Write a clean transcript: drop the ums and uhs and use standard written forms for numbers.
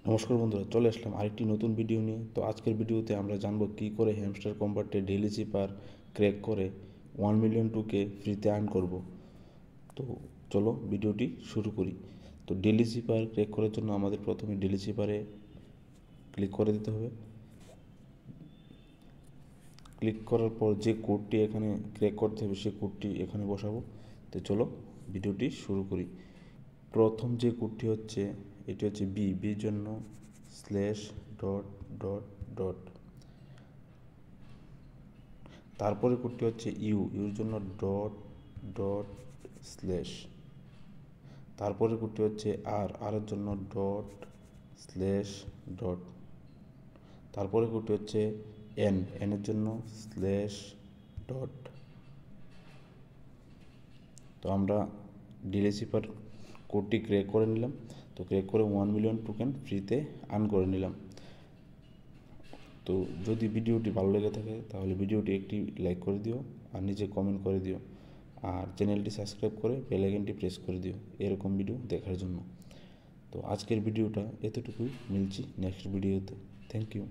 নমস্কার বন্ধুরা, চলে আসলাম আরেকটি নতুন ভিডিও নিয়ে। তো আজকের ভিডিওতে আমরা জানবো কী করে হ্যামস্টার কম্বাটে ডেইলি চিপার ক্র্যাক করে 1 মিলিয়ন 2K ফ্রিতে আর্ন করব। তো চলো ভিডিওটি শুরু করি। তো ডেইলি চিপার ক্র্যাক করার জন্য আমাদের প্রথমে ডেইলি চিপারে ক্লিক করে দিতে হবে। ক্লিক করার পর যে কোডটি এখানে ক্র্যাক করতে হবে সেই কোডটি এখানে বসাবো। তো চলো ভিডিওটি শুরু করি। প্রথম যে কোডটি হচ্ছে এটি হচ্ছে বির জন্য স্ল্যাশ ডট ডট ডট, তারপরে কোডটি হচ্ছে ইউর জন্য ডট ডট স্ল্যাশ, তারপরে কোডটি হচ্ছে এর জন্য ডট স্ল্যাশ ডট, তারপরে কোডটি হচ্ছে এনের জন্য স্ল্যাশ ডট। তো আমরা ডেইলি চিপার কোডটি ক্র্যাক করে নিলাম। তো ক্র্যাক করে 1 মিলিয়ন টোকেন ফ্রিতে আর্ন করে নিলাম। তো যদি ভিডিওটি ভালো লেগে থাকে তাহলে ভিডিওটি একটি লাইক করে দিও আর নিচে কমেন্ট করে দিও, আর চ্যানেলটি সাবস্ক্রাইব করে বেল আইকনটি প্রেস করে দিও এরকম ভিডিও দেখার জন্য। তো আজকের ভিডিওটা এতটুকুই, মিলছি নেক্সট ভিডিওতে। Thank you.